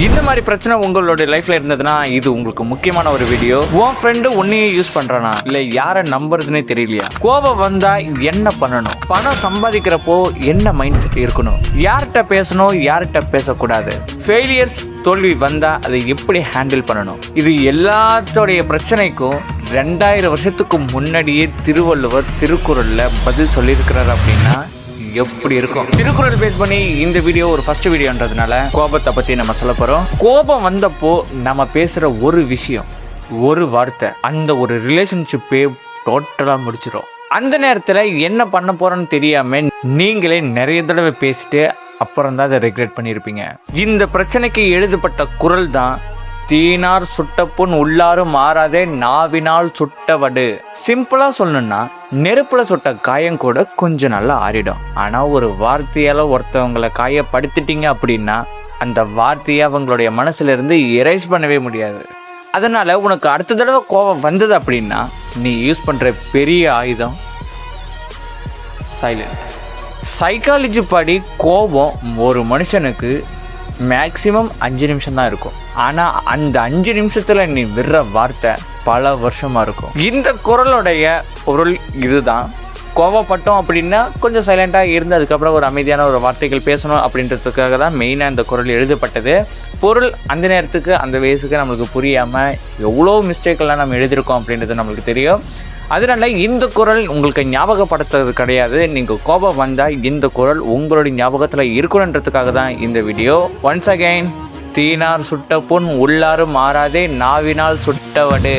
இந்த மாதிரி பிரச்சனை உங்களோட லைஃப்ல இருந்ததுன்னா இது உங்களுக்கு முக்கியமான ஒரு வீடியோ. உன் ஃப்ரெண்டு உன்னையே யூஸ் பண்றானா, இல்ல யாரை நம்புறதுன்னே தெரியலையா, கோபம் வந்தா என்ன பண்ணணும், பணம் சம்பாதிக்கிறப்போ என்ன மைண்ட் செட் இருக்கணும், யார்கிட்ட பேசணும் யார்கிட்ட பேசக்கூடாது, ஃபெயிலியர்ஸ் தோல்வி வந்தா அதை எப்படி ஹேண்டில் பண்ணணும், இது எல்லாத்தோடைய பிரச்சனைக்கும் 2000 வருஷத்துக்கு முன்னாடியே திருவள்ளுவர் திருக்குறள்ல பதில் சொல்லியிருக்கிறார். அப்படின்னா எப்படி இருக்கும்? திருக்குறள் பேஸ் பண்ணி இந்த வீடியோ ஒரு ஃபர்ஸ்ட் வீடியோன்றதுனால கோபத்தை பத்தி நம்ம சொல்ல போறோம். கோபம் வந்தப்போ நம்ம பேசுற ஒரு விஷயம், ஒரு வார்த்தை, அந்த ஒரு ரிலேஷன்ஷிப்பே டோட்டலா முடிச்சிடும். அந்த நேரத்துல என்ன பண்ண போறோன்னு தெரியாம நீங்களே நிறைய தடவை பேசிட்டு அப்புறம் தான் அதை ரெக்ரெட் பண்ணியிருப்பீங்க. இந்த பிரச்சனைக்கு எழுதப்பட்ட குறள் தான் தீனார் சுட்டப்புண் உள்ளாரும் மாறாதே நாவினால் சுட்டவடு. சிம்பிளா சொல்லணும்னா நெருப்புல சுட்ட காயம் கூட கொஞ்சம் நல்லா ஆறிடும். ஆனா ஒரு வார்த்தையால ஒருத்தவங்களை காயப்படுத்திட்டீங்க அப்படின்னா அந்த வார்த்தையை அவங்களுடைய மனசுல இருந்து எரேஸ் பண்ணவே முடியாது. அதனால உனக்கு அடுத்த தடவை கோபம் வந்தது அப்படின்னா நீ யூஸ் பண்ற பெரிய ஆயுதம் சைலன்ஸ். சைக்காலஜி படி கோபம் ஒரு மனுஷனுக்கு மேக்சிமம் 5 நிமிஷம் தான் இருக்கும். ஆனால் அந்த 5 நிமிஷத்தில் நீ விடுற வார்த்தை பல வருஷமாக இருக்கும். இந்த குறளுடைய பொருள் இதுதான். கோவப்பட்டோம் அப்படின்னா கொஞ்சம் சைலண்ட்டாக இருந்து அதுக்கப்புறம் ஒரு அமைதியான ஒரு வார்த்தைகள் பேசணும் அப்படின்றதுக்காக தான் மெயினாக இந்த குறள் எழுதப்பட்டது. பொருள் அந்த நேரத்துக்கு அந்த வயசுக்கு நம்மளுக்கு புரியாமல் எவ்வளோ மிஸ்டேக்கெல்லாம் நம்ம எழுதியிருக்கோம் அப்படின்றது நம்மளுக்கு தெரியும். அதனால இந்த குறள் உங்களுக்கு ஞாபகப்படுத்துறது கிடையாது. நீங்கள் கோபம் வந்தால் இந்த குறள் உங்களுடைய ஞாபகத்தில் இருக்கணுன்றதுக்காக தான் இந்த வீடியோ. ஒன்ஸ் அகைன், தீனார் சுட்ட புண் உள்ளாரும் மாறாதே நாவினால் சுட்டவடு.